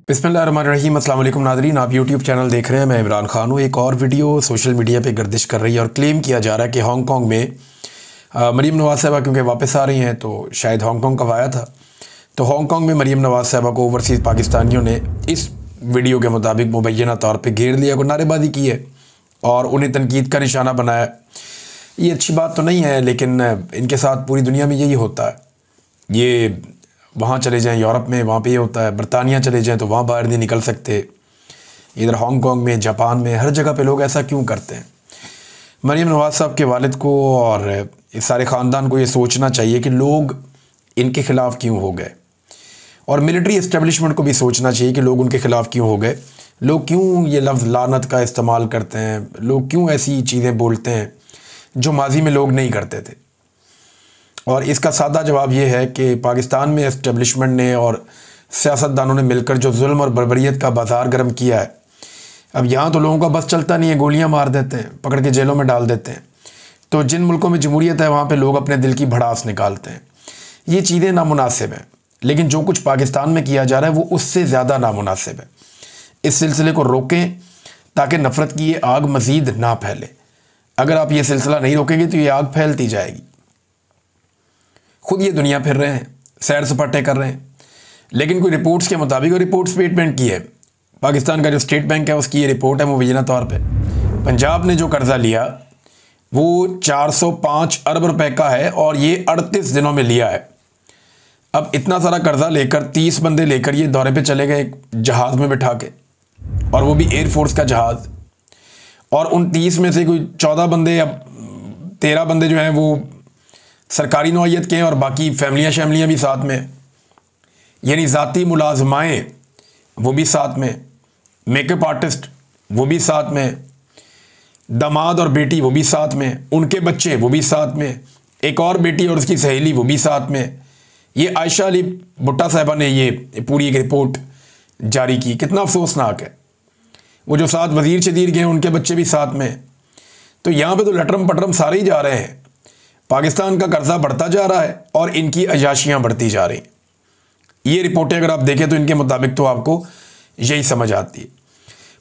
बिस्मिल्लाहिर्रहमानिर्रहीम। अस्सलाम वालेकुम नाज़रीन, आप यूट्यूब चैनल देख रहे हैं। मैं इमरान खान हूँ। एक और वीडियो सोशल मीडिया पे गर्दिश कर रही है और क्लेम किया जा रहा है कि हांगकांग में मरीम नवाज़ साहिबा क्योंकि वापस आ रही हैं तो शायद हांगकांग का वाया था, तो हांगकांग में मरीम नवाज़ साहिबा को ओवरसीज़ पाकिस्तानियों ने इस वीडियो के मुताबिक मुबैना तौर पर घेर लिया, को नारेबाजी की है और उन्हें तनकीद का निशाना बनाया। ये अच्छी बात तो नहीं है, लेकिन इनके साथ पूरी दुनिया में यही होता है। ये वहाँ चले जाएं यूरोप में, वहाँ पे ये होता है। बरतानिया चले जाएं तो वहाँ बाहर नहीं निकल सकते। इधर हांगकांग में, जापान में, हर जगह पे लोग ऐसा क्यों करते हैं? मरीम नवाज़ साहब के वालिद को और इस सारे ख़ानदान को ये सोचना चाहिए कि लोग इनके ख़िलाफ़ क्यों हो गए, और मिलिट्री इस्टेब्लिशमेंट को भी सोचना चाहिए कि लोग उनके ख़िलाफ़ क्यों हो गए। लोग क्यों ये लफ्ज़ लानत का इस्तेमाल करते हैं, लोग क्यों ऐसी चीज़ें बोलते हैं जो माजी में लोग नहीं करते थे। और इसका सादा जवाब ये है कि पाकिस्तान में इस्टेब्लिशमेंट ने और सियासतदानों ने मिलकर जो जुल्म और बर्बरियत का बाजार गर्म किया है, अब यहाँ तो लोगों का बस चलता नहीं है, गोलियाँ मार देते हैं, पकड़ के जेलों में डाल देते हैं। तो जिन मुल्कों में जमहूरियत है वहाँ पे लोग अपने दिल की भड़ास निकालते हैं। ये चीज़ें नामुनासिब हैं, लेकिन जो कुछ पाकिस्तान में किया जा रहा है वो उससे ज़्यादा नामुनासिब है। इस सिलसिले को रोकें ताकि नफ़रत की ये आग मज़ीद ना फैले। अगर आप ये सिलसिला नहीं रोकेंगे तो ये आग फैलती जाएगी। खुद ये दुनिया फिर रहे हैं, सैर सपाटे कर रहे हैं, लेकिन कोई रिपोर्ट्स के मुताबिक, और रिपोर्ट स्टेटमेंट की है पाकिस्तान का जो स्टेट बैंक है उसकी ये रिपोर्ट है मुबैना तौर पे, पंजाब ने जो कर्ज़ा लिया वो 405 अरब रुपए का है और ये 38 दिनों में लिया है। अब इतना सारा कर्ज़ा लेकर 30 बंदे लेकर ये दौरे पे चले गए जहाज़ में बिठा के, और वो भी एयरफोर्स का जहाज़, और उन 30 में से कोई 14 बंदे या 13 बंदे जो हैं वो सरकारी नौइयत के हैं और बाकी फैमिलियाँ भी साथ में, यानी ज़ाती मुलाजमाएँ वो भी साथ में, मेकअप आर्टिस्ट वो भी साथ में, दामाद और बेटी वो भी साथ में, उनके बच्चे वो भी साथ में, एक और बेटी और उसकी सहेली वो भी साथ में। ये आयशा अली भुट्टा साहिबा ने ये पूरी एक रिपोर्ट जारी की। कितना अफसोसनाक है। वो जो साथ वज़ीर शदीर गए उनके बच्चे भी साथ में। तो यहाँ पे तो लटरम पटरम सारे ही जा रहे हैं। पाकिस्तान का कर्जा बढ़ता जा रहा है और इनकी अयाशियाँ बढ़ती जा रही। ये रिपोर्टें अगर आप देखें तो इनके मुताबिक तो आपको यही समझ आती है।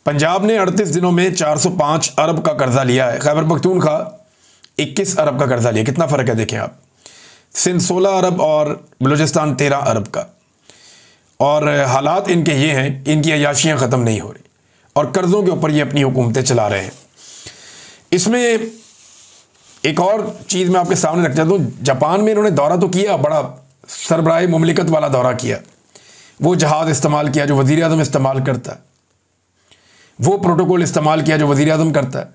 पंजाब ने 38 दिनों में 405 अरब का कर्जा लिया है। खैबर पख्तूनख्वा 21 अरब का कर्जा लिया। कितना फ़र्क है देखें आप। सिंध 16 अरब और बलूचिस्तान 13 अरब का। और हालात इनके ये हैं कि इनकी अयाशियाँ ख़त्म नहीं हो रही और कर्ज़ों के ऊपर ये अपनी हुकूमतें चला रहे हैं। इसमें एक और चीज़ मैं आपके सामने रख देता हूँ। जापान में इन्होंने दौरा तो किया, बड़ा सरबराह मुमलिकत वाला दौरा किया। वो जहाज़ इस्तेमाल किया जो वज़ीर आज़म इस्तेमाल करता है, वो प्रोटोकॉल इस्तेमाल किया जो वज़ीर आज़म करता है,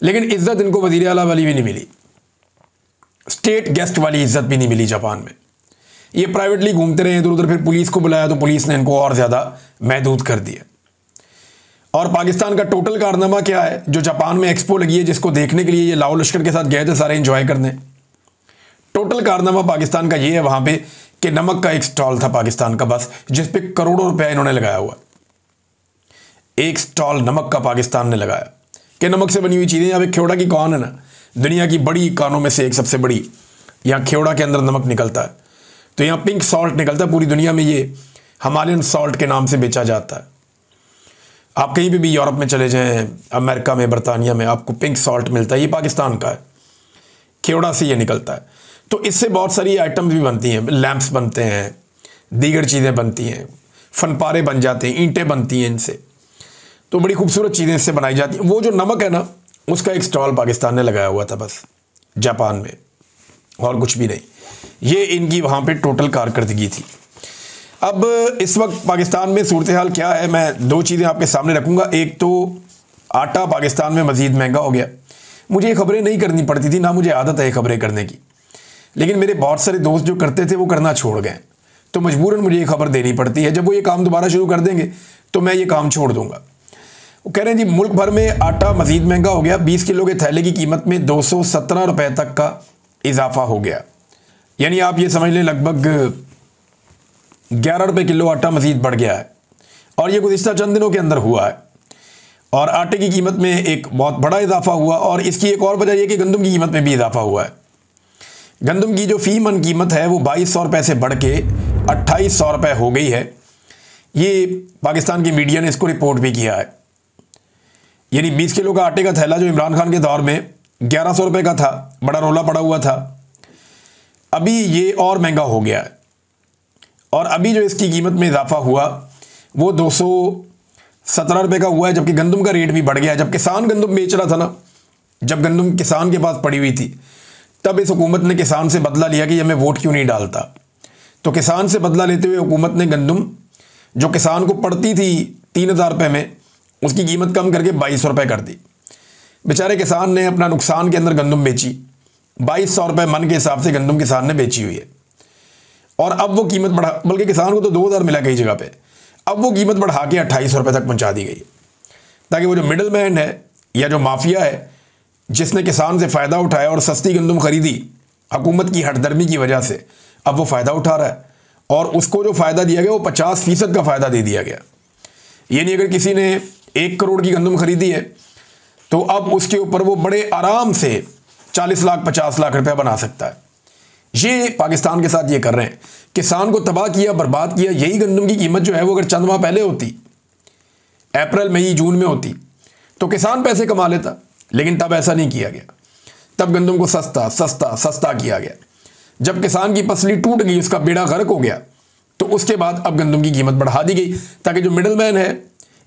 लेकिन इज़्ज़त इनको वज़ीर आला वाली भी नहीं मिली, स्टेट गेस्ट वाली इज़्ज़त भी नहीं मिली जापान में। ये प्राइवेटली घूमते रहे इधर उधर, फिर पुलिस को बुलाया तो पुलिस ने इनको और ज़्यादा महदूद कर दिया। और पाकिस्तान का टोटल कारनामा क्या है? जो जापान में एक्सपो लगी है जिसको देखने के लिए ये लाओ लश्कर के साथ गए थे सारे एंजॉय करने, टोटल कारनामा पाकिस्तान का ये है वहाँ पे कि नमक का एक स्टॉल था पाकिस्तान का बस, जिस पे करोड़ों रुपया इन्होंने लगाया हुआ। एक स्टॉल नमक का पाकिस्तान ने लगाया कि नमक से बनी हुई चीज़ें। यहाँ पे खेवड़ा की कौन है ना, दुनिया की बड़ी कानों में से एक, सबसे बड़ी। यहाँ खेवड़ा के अंदर नमक निकलता है, तो यहाँ पिंक सॉल्ट निकलता है। पूरी दुनिया में ये हिमालयन सॉल्ट के नाम से बेचा जाता है। आप कहीं भी यूरोप में चले जाएं, अमेरिका में, बरतानिया में, आपको पिंक सॉल्ट मिलता है। ये पाकिस्तान का है, खेवड़ा से ये निकलता है। तो इससे बहुत सारी आइटम्स भी बनती हैं, लैंप्स बनते हैं, दीगर चीज़ें बनती हैं, फनपारे बन जाते हैं, ईंटें बनती हैं इनसे। तो बड़ी खूबसूरत चीज़ें इससे बनाई जाती हैं। वो जो नमक है ना, उसका एक स्टॉल पाकिस्तान ने लगाया हुआ था बस जापान में, और कुछ भी नहीं। ये इनकी वहाँ पे टोटल कारकर्दगी थी। अब इस वक्त पाकिस्तान में सूरत हाल क्या है, मैं दो चीज़ें आपके सामने रखूँगा। एक तो आटा पाकिस्तान में मज़ीद महंगा हो गया। मुझे ये खबरें नहीं करनी पड़ती थी, ना मुझे आदत है खबरें करने की, लेकिन मेरे बहुत सारे दोस्त जो करते थे वो करना छोड़ गए, तो मजबूरन मुझे ये खबर देनी पड़ती है। जब वो ये काम दोबारा शुरू कर देंगे तो मैं ये काम छोड़ दूँगा। वो कह रहे हैं जी मुल्क भर में आटा मज़ीद महंगा हो गया। 20 किलो के थैले की कीमत में 217 रुपये तक का इजाफा हो गया। यानी आप ये समझ लें लगभग 11 रुपये किलो आटा मज़ीद बढ़ गया है, और ये गुज़िश्ता चंद दिनों के अंदर हुआ है। और आटे की कीमत में एक बहुत बड़ा इजाफा हुआ, और इसकी एक और वजह यह कि गंदम की कीमत में भी इजाफा हुआ है। गंदम की जो फ़ी मन कीमत है वो 2200 रुपये से बढ़ के 2800 रुपये हो गई है। ये पाकिस्तान की मीडिया ने इसको रिपोर्ट भी किया है। यानी 20 किलो का आटे का थैला जो इमरान खान के दौर में 1100 रुपये का था, बड़ा रोला पड़ा हुआ था, अभी ये और महंगा हो गया है। और अभी जो इसकी कीमत में इजाफा हुआ वो 217 रुपये का हुआ है, जबकि गंदम का रेट भी बढ़ गया है। जब किसान गंदम बेच रहा था ना, जब गंदम किसान के पास पड़ी हुई थी, तब इस हुकूमत ने किसान से बदला लिया कि हमें वोट क्यों नहीं डालता। तो किसान से बदला लेते हुए हुकूमत ने गंदम जो किसान को पड़ती थी 3000 रुपये में, उसकी कीमत कम करके 2200 रुपये कर दी। बेचारे किसान ने अपना नुकसान के अंदर गंदम बेची, 2200 रुपये मन के हिसाब से गंदम किसान ने बेची हुई है। और अब वो कीमत बढ़ा, बल्कि किसान को तो 2000 मिला कई जगह पे, अब वो कीमत बढ़ा के 2800 रुपये तक पहुंचा दी गई, ताकि वो जो मिडल मैन है या जो माफिया है जिसने किसान से फ़ायदा उठाया और सस्ती गंदम खरीदी हुकूमत की हठधर्मी की वजह से, अब वो फ़ायदा उठा रहा है। और उसको जो फ़ायदा दिया गया वो 50% का फ़ायदा दे दिया गया। ये नहीं, अगर किसी ने 1 करोड़ की गंदम खरीदी है तो अब उसके ऊपर वो बड़े आराम से 40 लाख 50 लाख रुपया बना सकता है। ये पाकिस्तान के साथ ये कर रहे हैं, किसान को तबाह किया, बर्बाद किया। यही गंदम की कीमत जो है वो अगर चंद माह पहले होती, अप्रैल मई जून में होती, तो किसान पैसे कमा लेता, लेकिन तब ऐसा नहीं किया गया। तब गंदम को सस्ता सस्ता सस्ता किया गया। जब किसान की पसली टूट गई, उसका बेड़ा गर्क हो गया, तो उसके बाद अब गंदम की कीमत बढ़ा दी गई, ताकि जो मिडल मैन है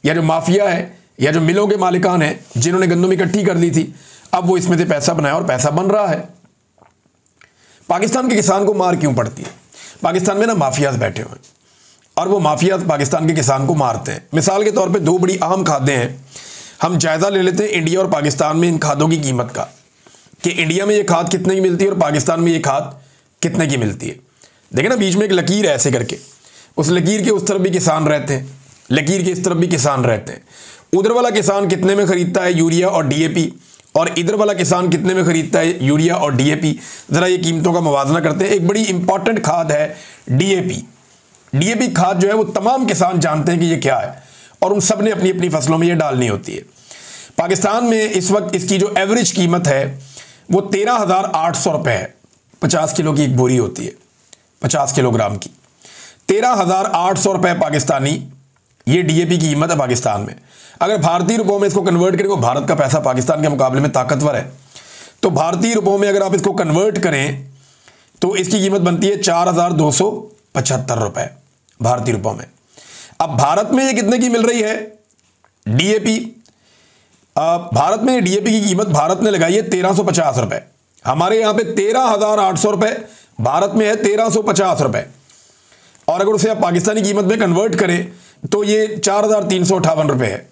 या जो माफिया है या जो मिलों के मालिकान हैं जिन्होंने गंदम इकट्ठी कर ली थी, अब वो इसमें से पैसा बनाया और पैसा बन रहा है। पाकिस्तान के किसान को मार क्यों पड़ती है? पाकिस्तान में ना माफियाज बैठे हुए हैं और वो माफियाज पाकिस्तान के किसान को मारते हैं। मिसाल के तौर पे 2 बड़ी अहम खादें हैं, हम जायज़ा ले लेते हैं इंडिया और पाकिस्तान में इन खादों की कीमत का, कि इंडिया में ये खाद कितने की मिलती है और पाकिस्तान में ये खाद कितने की मिलती है। देखें ना, बीच में एक लकीर है ऐसे करके, उस लकीर के उस तरफ भी किसान रहते हैं, लकीर के इस तरफ भी किसान रहते हैं। उधर वाला किसान कितने में खरीदता है यूरिया और डीएपी, और इधर वाला किसान कितने में खरीदता है यूरिया और डीएपी। ज़रा ये कीमतों का मुवाजना करते हैं। एक बड़ी इंपॉर्टेंट खाद है डीएपी। डीएपी खाद जो है वो तमाम किसान जानते हैं कि ये क्या है, और उन सब ने अपनी अपनी फसलों में ये डालनी होती है। पाकिस्तान में इस वक्त इसकी जो एवरेज कीमत है वो 13,800 रुपये है। 50 किलो की एक बोरी होती है, 50 किलोग्राम की, 13,800 रुपये पाकिस्तानी ये डीएपी की कीमत है पाकिस्तान में। अगर भारतीय रुपयों में इसको कन्वर्ट करें, वो भारत का पैसा पाकिस्तान के मुकाबले में ताकतवर है, तो भारतीय रुपयों में अगर आप इसको कन्वर्ट करें तो इसकी कीमत बनती है 4,275 रुपये भारतीय रुपयों में। अब भारत में ये कितने की मिल रही है डीएपी? भारत में डीएपी की कीमत भारत ने लगाई है 1350 रुपये। हमारे यहाँ पे 13,800 रुपये, भारत में है 1350 रुपये। और अगर उसे आप पाकिस्तानी कीमत में कन्वर्ट करें तो ये 4,358 रुपये है,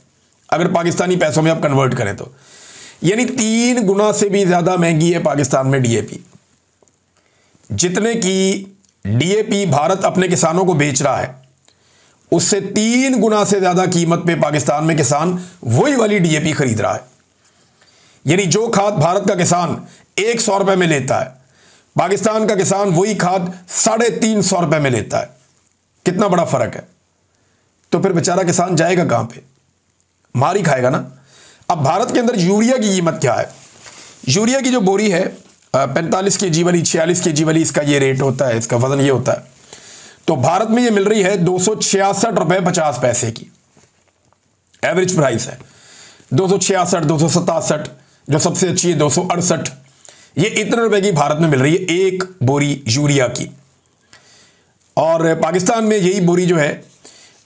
अगर पाकिस्तानी पैसों में आप कन्वर्ट करें तो। यानी 3 गुना से भी ज़्यादा महंगी है पाकिस्तान में डीएपी। जितने की डीएपी भारत अपने किसानों को बेच रहा है, उससे 3 गुना से ज़्यादा कीमत पे पाकिस्तान में किसान वही वाली डीएपी खरीद रहा है। यानी जो खाद भारत का किसान 100 रुपये में लेता है, पाकिस्तान का किसान वही खाद 350 रुपये में लेता है। कितना बड़ा फर्क है। तो फिर बेचारा किसान जाएगा कहां पे? मार ही खाएगा ना। अब भारत के अंदर यूरिया की कीमत क्या है? यूरिया की जो बोरी है 45 kg वाली, 46 kg वाली, इसका ये रेट होता है, इसका वजन ये होता है। तो भारत में ये मिल रही है 266 रुपये 50 पैसे की एवरेज प्राइस है। 266, 267, जो सबसे अच्छी है 268, ये इतने रुपए की भारत में मिल रही है एक बोरी यूरिया की। और पाकिस्तान में यही बोरी जो है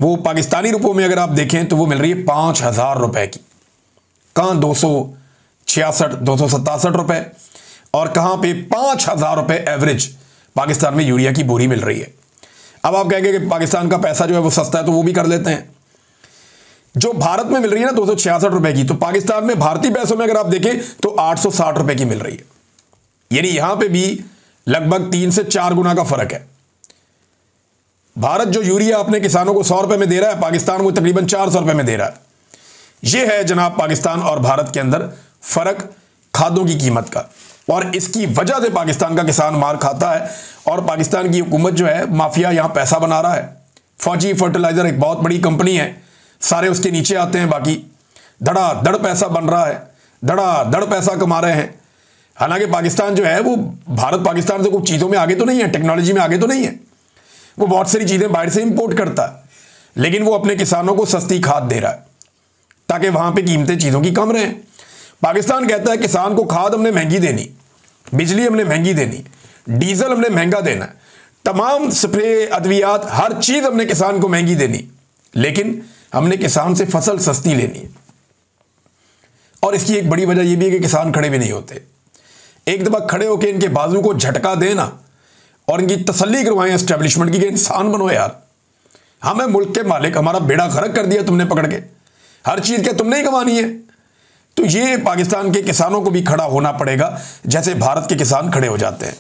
वो पाकिस्तानी रुपयों में अगर आप देखें तो वो मिल रही है 5,000 रुपए की। कहाँ 266, 267 रुपए, और कहाँ पे 5,000 रुपए एवरेज पाकिस्तान में यूरिया की बोरी मिल रही है। अब आप कहेंगे कि पाकिस्तान का पैसा जो है वो सस्ता है, तो वो भी कर लेते हैं। जो भारत में मिल रही है ना 266 रुपए की, तो पाकिस्तान में भारतीय पैसों में अगर आप देखें तो 860 रुपए की मिल रही है। यानी यहां पे भी लगभग 3 से 4 गुना का फर्क है। भारत जो यूरिया अपने किसानों को 100 रुपए में दे रहा है, पाकिस्तान को तकरीबन 400 रुपए में दे रहा है। यह है जनाब पाकिस्तान और भारत के अंदर फर्क खादों की कीमत का, और इसकी वजह से पाकिस्तान का किसान मार खाता है और पाकिस्तान की हुकूमत जो है माफिया यहां पैसा बना रहा है। फौजी फर्टिलाइजर एक बहुत बड़ी कंपनी है, सारे उसके नीचे आते हैं, बाकी धड़ाधड़ पैसा बन रहा है, धड़ाधड़ पैसा कमा रहे हैं। हालांकि पाकिस्तान जो है वो भारत पाकिस्तान से कुछ चीज़ों में आगे तो नहीं है, टेक्नोलॉजी में आगे तो नहीं है, वो बहुत सारी चीज़ें बाहर से इंपोर्ट करता है। लेकिन वो अपने किसानों को सस्ती खाद दे रहा है ताकि वहां पे कीमतें चीज़ों की कम रहें। पाकिस्तान कहता है किसान को खाद हमने महंगी देनी, बिजली हमने महंगी देनी, डीजल हमने महंगा देना है, तमाम स्प्रे अद्वियात हर चीज़ हमने किसान को महंगी देनी, लेकिन हमने किसान से फसल सस्ती लेनी है। और इसकी एक बड़ी वजह यह भी है कि किसान खड़े भी नहीं होते। एक दफ़ा खड़े होकर इनके बाजू को झटका देना और इनकी तसल्ली करवाएं एस्टेब्लिशमेंट की कि इंसान बनो यार, हमें मुल्क के मालिक, हमारा बेड़ा गर्क कर दिया तुमने पकड़ के, हर चीज़ क्या तुमने ही कमानी है। तो ये पाकिस्तान के किसानों को भी खड़ा होना पड़ेगा जैसे भारत के किसान खड़े हो जाते हैं।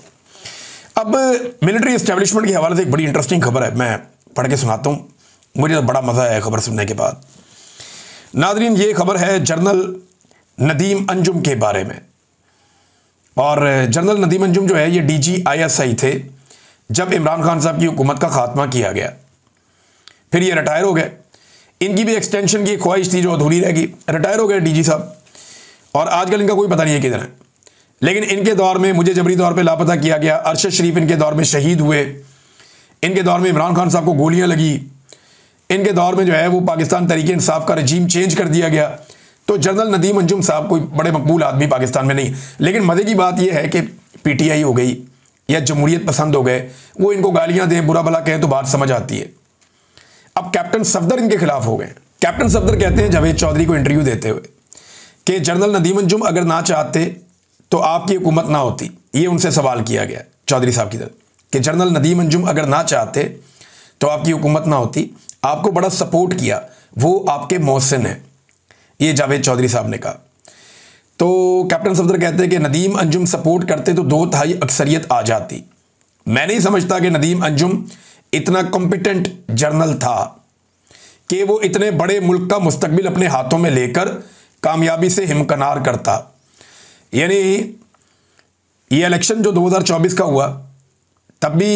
अब मिलिट्री एस्टेब्लिशमेंट के हवाले से एक बड़ी इंटरेस्टिंग खबर है, मैं पढ़ के सुनाता हूँ, मुझे तो बड़ा मज़ा आया खबर सुनने के बाद। नाज़रीन, ये खबर है जनरल नदीम अंजुम के बारे में। और जनरल नदीम अंजुम जो है ये DGISI थे जब इमरान खान साहब की हुकूमत का खात्मा किया गया, फिर ये रिटायर हो गए। इनकी भी एक्सटेंशन की ख्वाहिश थी जो अधूरी रह गई, रिटायर हो गए DG साहब, और आजकल इनका कोई पता नहीं है किधर है। लेकिन इनके दौर में मुझे जबरी तौर पे लापता किया गया, अरशद शरीफ इनके दौर में शहीद हुए, इनके दौर में इमरान खान साहब को गोलियां लगी, इनके दौर में जो है वो पाकिस्तान तहरीक इंसाफ का रजीम चेंज कर दिया गया। तो जनरल नदीम अंजुम साहब कोई बड़े मकबूल आदमी पाकिस्तान में नहीं। लेकिन मज़े की बात यह है कि PTI हो गई या जमहूरियत पसंद हो गए, वो इनको गालियां दें, बुरा भला कहें तो बात समझ आती है। अब कैप्टन सफदर इनके खिलाफ हो गए। कैप्टन सफदर कहते हैं जावेद चौधरी को इंटरव्यू देते हुए कि जनरल नदीम अंजुम अगर ना चाहते तो आपकी हुकूमत ना होती। ये उनसे सवाल किया गया चौधरी साहब की तरफ कि जनरल नदीम अंजुम अगर ना चाहते तो आपकी हुकूमत ना होती, आपको बड़ा सपोर्ट किया, वो आपके मोहसिन हैं, ये जावेद चौधरी साहब ने कहा। तो कैप्टन सफदर कहते हैं कि नदीम अंजुम सपोर्ट करते तो 2/3 अक्सरियत आ जाती। मैं नहीं समझता कि नदीम अंजुम इतना कॉम्पिटेंट जर्नल था कि वो इतने बड़े मुल्क का मुस्तकबिल अपने हाथों में लेकर कामयाबी से हिमकनार करता। यानी ये इलेक्शन जो 2024 का हुआ तब भी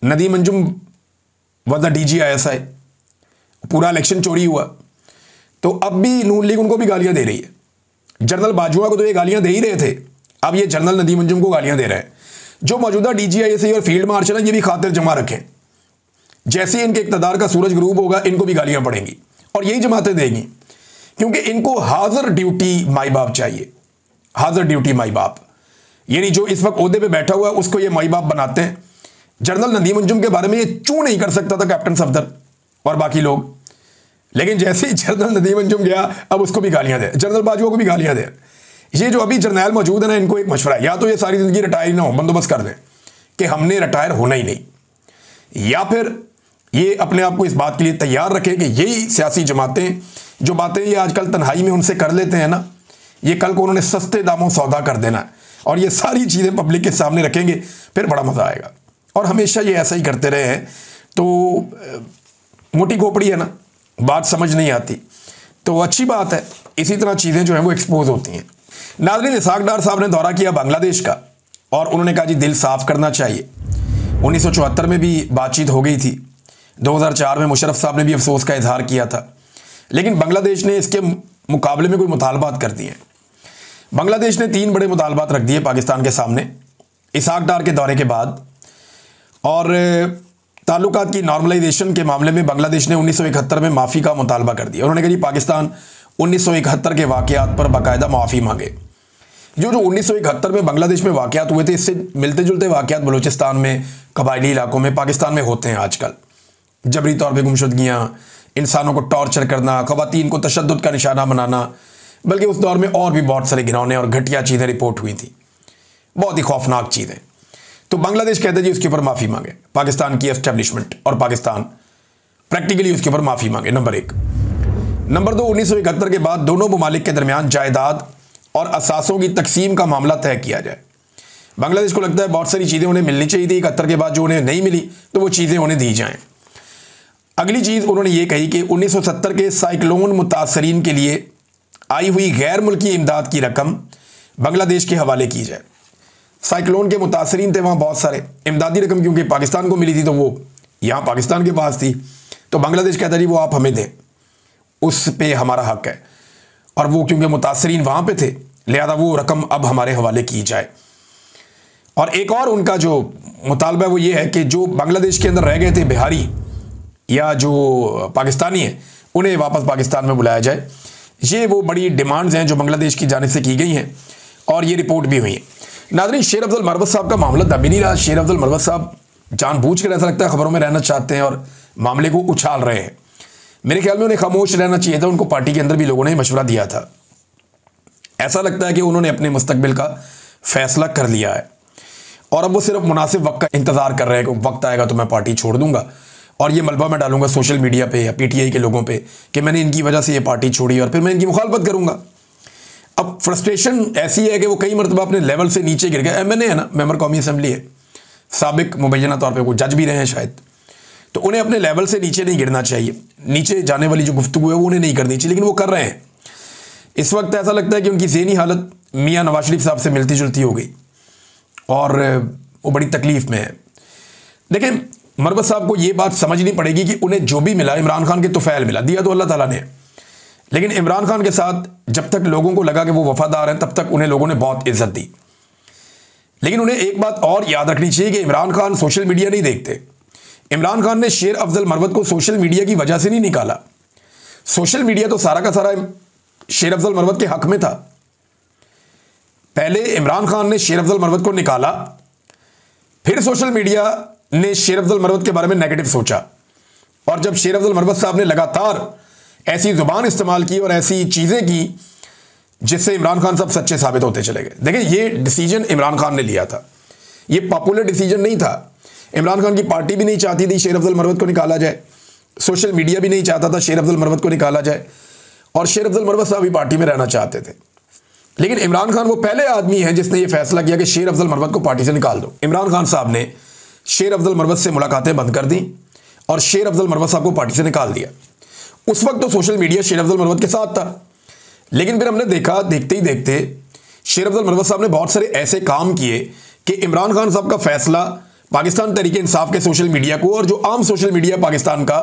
Nadeem Anjum was the DGISI, पूरा इलेक्शन चोरी हुआ। तो अब भी नून लीग उनको भी गालियां दे रही है। जनरल बाजवा को तो ये गालियां दे ही रहे थे, अब ये जनरल नदीम अंजुम को गालियां दे रहे हैं। जो मौजूदा DGISI और फील्ड मार्शल है ये भी खातिर जमा रखें, जैसे ही इनके इक़्तिदार का सूरज गुरूब होगा इनको भी गालियां पड़ेंगी और यही जमातें देंगी, क्योंकि इनको हाजिर ड्यूटी माई बाप चाहिए। हाजिर ड्यूटी माई बाप, यानी जो इस वक्त ओहदे पे बैठा हुआ है उसको ये माई बाप बनाते हैं। जनरल नदीम अंजुम के बारे में ये चूं नहीं कर सकता था कैप्टन सफदर और बाकी लोग, लेकिन जैसे ही जनरल नदीम अंजुम गया अब उसको भी गालियां दे, जनरल बाजवा को भी गालियां दे। ये जो अभी जर्नैल मौजूद है ना, इनको एक मशवरा है, या तो ये सारी जिंदगी रिटायर ना हो, बंदोबस्त कर दें कि हमने रिटायर होना ही नहीं, या फिर ये अपने आप को इस बात के लिए तैयार रखें कि यही सियासी जमातें जो बातें ये आजकल तन्हाई में उनसे कर लेते हैं ना, ये कल को उन्होंने सस्ते दामों सौदा कर देना है और ये सारी चीज़ें पब्लिक के सामने रखेंगे, फिर बड़ा मज़ा आएगा। और हमेशा ये ऐसा ही करते रहे हैं तो मोटी खोपड़ी है ना, बात समझ नहीं आती, तो अच्छी बात है, इसी तरह चीज़ें जो हैं वो एक्सपोज होती हैं। नाज़रीन, इसाक डार साहब ने दौरा किया बांग्लादेश का और उन्होंने कहा जी दिल साफ़ करना चाहिए। 1974 में भी बातचीत हो गई थी, 2004 में मुशर्रफ साहब ने भी अफसोस का इजहार किया था, लेकिन बांग्लादेश ने इसके मुकाबले में कोई मुतालबात कर दिए। बांग्लादेश ने 3 बड़े मुतालबात रख दिए पाकिस्तान के सामने इसाक डार के दौरे के बाद। और ताल्लुकात की नॉर्मलाइजेशन के मामले में बांग्लादेश ने 1971 में माफ़ी का मुतालबा कर दिया। उन्होंने कहा जी पाकिस्तान 1971 के वाक़यात पर बाकायदा माफ़ी मांगे। जो 1971 में बांग्लादेश में वाक़यात हुए थे, इससे मिलते जुलते वाक़यात बलूचिस्तान में, कबायली इलाकों में, पाकिस्तान में होते हैं आजकल। जबरी तौर पर गुमशुदगियाँ, इंसानों को टॉर्चर करना, ख़वातीन को तशद्दुद का निशाना बनाना, बल्कि उस दौर में और भी बहुत सारे घिनौने और घटिया चीज़ें रिपोर्ट हुई थी, बहुत ही खौफनाक चीज़ें। तो बांग्लादेश कहते जी उसके ऊपर माफ़ी मांगे, पाकिस्तान की एस्टेब्लिशमेंट और पाकिस्तान प्रैक्टिकली उसके ऊपर माफ़ी मांगे, नंबर 1। नंबर 2, 1971 के बाद दोनों ममालिक के दरमियान जायदाद और असासों की तकसीम का मामला तय किया जाए। बांग्लादेश को लगता है बहुत सारी चीज़ें उन्हें मिलनी चाहिए थी, 71 के बाद जो उन्हें नहीं मिली तो वो चीज़ें उन्हें दी जाएँ। अगली चीज़ उन्होंने ये कही कि 1970 के साइक्लोन मुतासरीन के लिए आई हुई गैर मुल्की इमदाद की रकम बांग्लादेश के हवाले की जाए। साइक्लोन के मुतासरीन थे वहाँ बहुत सारे, इमदादी रकम क्योंकि पाकिस्तान को मिली थी तो वो यहाँ पाकिस्तान के पास थी, तो बांग्लादेश कहता जी वो आप हमें दें, उस पे हमारा हक है। और वो क्योंकि मुतासरीन वहाँ पे थे लिहाजा वो रकम अब हमारे हवाले की जाए। और एक और उनका जो मुतालबा है वो ये है कि जो बांग्लादेश के अंदर रह गए थे बिहारी, या जो पाकिस्तानी हैं उन्हें वापस पाकिस्तान में बुलाया जाए। ये वो बड़ी डिमांड्स हैं जो बांग्लादेश की जानिब से की गई हैं और ये रिपोर्ट भी हुई है। नाज़रीन, शेर अफजल मरवत साहब का मामला दब ही नहीं रहा। शेर अफजल मरवत साहब जानबूझकर ऐसा लगता है खबरों में रहना चाहते हैं और मामले को उछाल रहे हैं। मेरे ख्याल में उन्हें खामोश रहना चाहिए था। उनको पार्टी के अंदर भी लोगों ने मशवरा दिया था। ऐसा लगता है कि उन्होंने अपने मुस्तकबिल का फैसला कर लिया है और अब वो सिर्फ मुनासिब वक्त का इंतज़ार कर रहे हैं कि वक्त आएगा तो मैं पार्टी छोड़ दूंगा और ये मलबा मैं डालूंगा सोशल मीडिया पे या पीटीआई के लोगों पे कि मैंने इनकी वजह से ये पार्टी छोड़ी और फिर मैं इनकी मुखालफत करूंगा। अब फ्रस्ट्रेशन ऐसी है कि वो कई मरतबा अपने लेवल से नीचे गिर गए। एमएनए है ना, मेंबर कौमी असम्बली है, साबिक मुबैना तौर पर वो जज भी रहे हैं शायद, तो उन्हें अपने लेवल से नीचे नहीं गिरना चाहिए। नीचे जाने वाली जो गुफ्तगू है वो उन्हें नहीं करनी चाहिए, लेकिन वो कर रहे हैं। इस वक्त ऐसा लगता है कि उनकी ज़हनी हालत मियाँ नवाज शरीफ साहब से मिलती जुलती हो गई और वो बड़ी तकलीफ़ में है। देखें, मरवत साहब को ये बात समझनी पड़ेगी कि उन्हें जो भी मिला, इमरान खान के तुफैल मिला, दिया तो अल्लाह ताला ने, लेकिन इमरान खान के साथ जब तक लोगों को लगा कि वो वफादार हैं तब तक उन्हें लोगों ने बहुत इज्जत दी। लेकिन उन्हें एक बात और याद रखनी चाहिए कि इमरान खान सोशल मीडिया नहीं देखते। इमरान खान ने शेर अफजल मरवत को सोशल मीडिया की वजह से नहीं निकाला। सोशल मीडिया तो सारा का सारा शेर अफजल मरवत के हक में था। पहले इमरान खान ने शेर अफजल मरवत को निकाला, फिर सोशल मीडिया ने शेर अफजल मरवत के बारे में नेगेटिव सोचा और जब शेर अफजल मरवत साहब ने लगातार ऐसी जुबान इस्तेमाल की और ऐसी चीज़ें की जिससे इमरान खान साहब सच्चे साबित होते चले गए। देखिए, ये डिसीजन इमरान खान ने लिया था, ये पॉपुलर डिसीजन नहीं था। इमरान खान की पार्टी भी नहीं चाहती थी शेर अफजल मरवत को निकाला जाए, सोशल मीडिया भी नहीं चाहता था शेर अफजल मरवत को निकाला जाए और शेर अफजल मरवत साहब भी पार्टी में रहना चाहते थे। लेकिन इमरान खान वो पहले आदमी है जिसने ये फैसला किया कि शेर अफजल मरवत को पार्टी से निकाल दो। इमरान खान साहब ने शेर अफजल मरवत से मुलाकातें बंद कर दी और शेर अफजल मरवत साहब को पार्टी से निकाल दिया। उस वक्त तो सोशल मीडिया शेर अफजल मरवत के साथ था, लेकिन फिर हमने देखा, देखते ही देखते शेर अफजल मरवत साहब ने बहुत सारे ऐसे काम किए कि इमरान खान साहब का फैसला पाकिस्तान तहरीके इंसाफ के सोशल मीडिया को और जो आम सोशल मीडिया पाकिस्तान का,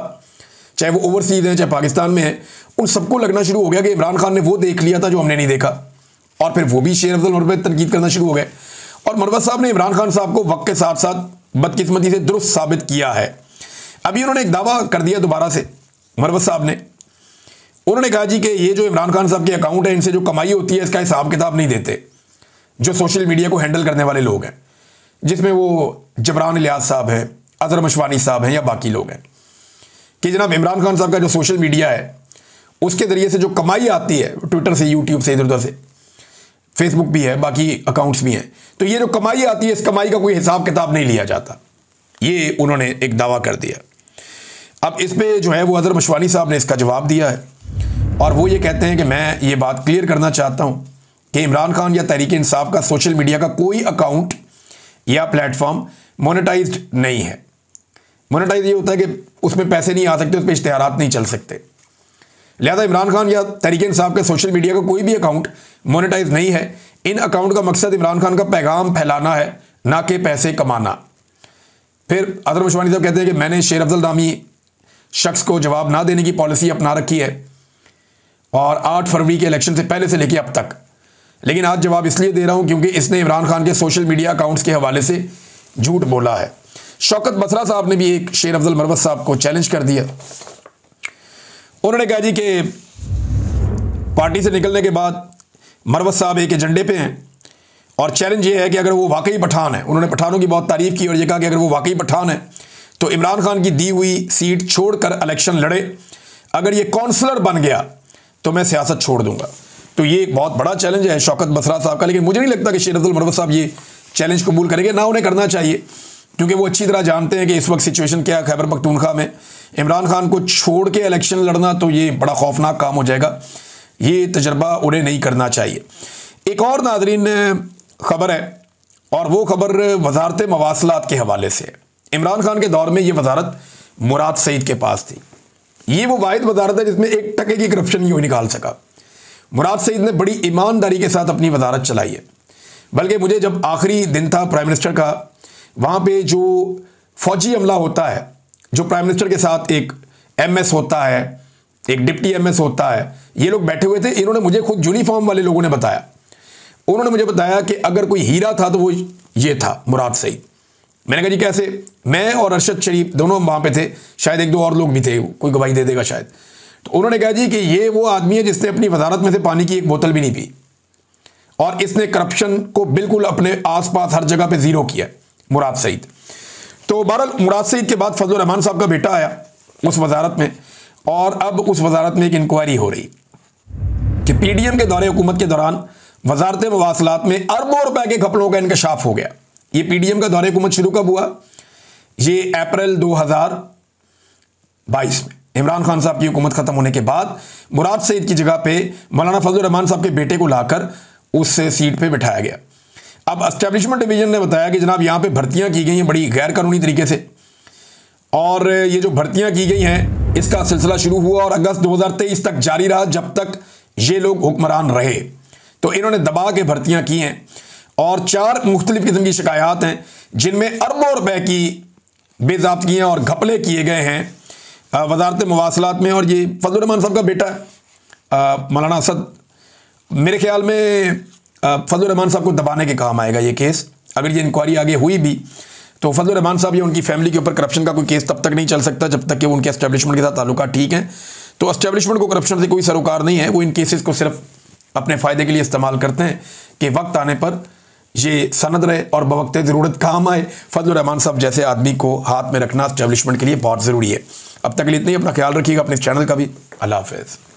चाहे वो ओवरसीज है चाहे पाकिस्तान में है, उन सबको लगना शुरू हो गया कि इमरान खान ने वो देख लिया था जो हमने नहीं देखा और फिर वो भी शेर अफजल मरवत पर तनकीद करना शुरू हो गए। और मरवत साहब ने इमरान खान साहब को वक्त के साथ साथ बदकिस्मती से दुरुस्त साबित किया है। अभी उन्होंने एक दावा कर दिया दोबारा से, मरवत साहब ने, उन्होंने कहा जी कि ये जो इमरान खान साहब के अकाउंट है इनसे जो कमाई होती है इसका हिसाब किताब नहीं देते जो सोशल मीडिया को हैंडल करने वाले लोग हैं, जिसमें वो जबरान इलियास साहब हैं, अजहर मशवानी साहब हैं या बाकी लोग हैं, कि जनाब इमरान खान साहब का जो सोशल मीडिया है उसके ज़रिए से जो कमाई आती है ट्विटर से, यूट्यूब से, इधर उधर से, फेसबुक भी है, बाकी अकाउंट्स भी हैं, तो ये जो कमाई आती है इस कमाई का कोई हिसाब किताब नहीं लिया जाता। ये उन्होंने एक दावा कर दिया। अब इस पे जो है वो अजहर मशवानी साहब ने इसका जवाब दिया है और वो ये कहते हैं कि मैं ये बात क्लियर करना चाहता हूँ कि इमरान खान या तहरीक इंसाफ का सोशल मीडिया का कोई अकाउंट या प्लेटफॉर्म मोनेटाइज्ड नहीं है। मोनेटाइज ये होता है कि उसमें पैसे नहीं आ सकते, उस पर इश्तिहारात नहीं चल सकते। लिहाजा इमरान खान या तहरीक इंसाफ के सोशल मीडिया का कोई भी अकाउंट मोनेटाइज नहीं है। इन अकाउंट का मकसद इमरान खान का पैगाम फैलाना है, ना कि पैसे कमाना। फिर अजहर मशवानी साहब कहते हैं कि मैंने शेर अफजल नामी शख्स को जवाब ना देने की पॉलिसी अपना रखी है और 8 फरवरी के इलेक्शन से पहले से लेकर अब तक, लेकिन आज जवाब इसलिए दे रहा हूं क्योंकि इसने इमरान खान के सोशल मीडिया अकाउंट्स के हवाले से झूठ बोला है। शौकत बसरा साहब ने भी एक शेर अफजल मरवत साहब को चैलेंज कर दिया। उन्होंने कहा जी कि पार्टी से निकलने के बाद मरवत साहब एक एजेंडे पे हैं और चैलेंज ये है कि अगर वो वाकई पठान है, उन्होंने पठानों की बहुत तारीफ की और ये कहा कि अगर वो वाकई पठान है तो इमरान खान की दी हुई सीट छोड़कर इलेक्शन लड़े, अगर ये काउंसलर बन गया तो मैं सियासत छोड़ दूंगा। तो ये एक बहुत बड़ा चैलेंज है शौकत बसरा साहब का, लेकिन मुझे नहीं लगता कि शेर अफजल मरवत साहब ये चैलेंज कबूल करेंगे, ना उन्हें करना चाहिए, क्योंकि वो अच्छी तरह जानते हैं कि इस वक्त सिचुएशन क्या है खैबर पख्तूनख्वा में। इमरान खान को छोड़ के इलेक्शन लड़ना तो ये बड़ा खौफनाक काम हो जाएगा, ये तजर्बा उन्हें नहीं करना चाहिए। एक और नाज़रीन ख़बर है और वो खबर वजारत मवासलात के हवाले से है। इमरान खान के दौर में ये वजारत मुराद सईद के पास थी। ये वो वाहिद वजारत है जिसमें 1 टके की करप्शन ही निकाल सका। मुराद सईद ने बड़ी ईमानदारी के साथ अपनी वजारत चलाई है, बल्कि मुझे जब आखिरी दिन था प्राइम मिनिस्टर का, वहाँ पे जो फौजी अमला होता है, जो प्राइम मिनिस्टर के साथ एक MS होता है, एक डिप्टी MS होता है, ये लोग बैठे हुए थे। इन्होंने मुझे खुद यूनिफॉर्म वाले लोगों ने बताया, उन्होंने मुझे बताया कि अगर कोई हीरा था तो वो ये था मुराद सईद। मैंने कहा जी कैसे? मैं और अरशद शरीफ दोनों वहाँ पे थे, शायद एक दो और लोग भी थे, कोई गवाही दे देगा शायद। तो उन्होंने कहा जी कि ये वो आदमी है जिसने अपनी वजारत में से पानी की एक बोतल भी नहीं पी और इसने करप्शन को बिल्कुल अपने आसपास हर जगह पे जीरो किया, मुराद सईद। तो बहरहाल मुराद सईद के बाद फजलुर रहमान साहब का बेटा आया उस वजारत में, और अब उस वजारत में एक इंक्वायरी हो रही कि पीडीएम के दौरे हुकूमत के दौरान वजारत मवासलात में अरबों रुपए के घपलों का इंकशाफ हो गया। ये पीडीएम का दौरे हुकूमत शुरू कब हुआ? ये अप्रैल 2022 में इमरान खान साहब की हुकूमत खत्म होने के बाद मुराद सईद की जगह पे मौलाना फजलुर रहमान साहब के बेटे को लाकर उस सीट पे बिठाया गया। अब एस्टेब्लिशमेंट डिवीजन ने बताया कि जनाब यहाँ पे भर्तियां की गई हैं बड़ी गैर कानूनी तरीके से, और ये जो भर्तियां की गई हैं इसका सिलसिला शुरू हुआ और अगस्त 2023 तक जारी रहा, जब तक ये लोग हुक्मरान रहे। तो इन्होंने दबा के भर्तियां की हैं और 4 मुख्तलिफ किस्म की शिकायत हैं जिनमें अरबों रुपए की बेज़ाब्तियाँ और घपले किए गए हैं वजारत मवासलात में। और ये फजलुर रहमान साहब का बेटा मौलाना असद, मेरे ख्याल में फजलुर रहमान साहब को दबाने के काम आएगा ये केस। अगर ये इंक्वायरी आगे हुई भी तो फजलुर रहमान साहब या उनकी फैमिली के ऊपर करप्शन का कोई केस तब तक नहीं चल सकता जब तक कि उनके एस्टेब्लिशमेंट के साथ ताल्लुकात ठीक हैं। तो एस्टेब्लिशमेंट को करप्शन से कोई सरोकार नहीं है, वो इन केसेस को सिर्फ अपने फ़ायदे के लिए इस्तेमाल करते हैं कि वक्त आने पर ये सनद रहे और बवक्त ज़रूरत काम आए। फजलुर रहमान साहब जैसे आदमी को हाथ में रखना एस्टेब्लिशमेंट के लिए बहुत ज़रूरी है। अब तक के लिए इतना ही, अपना ख्याल रखिएगा, अपने चैनल का भी। अल्लाह हाफ़िज़।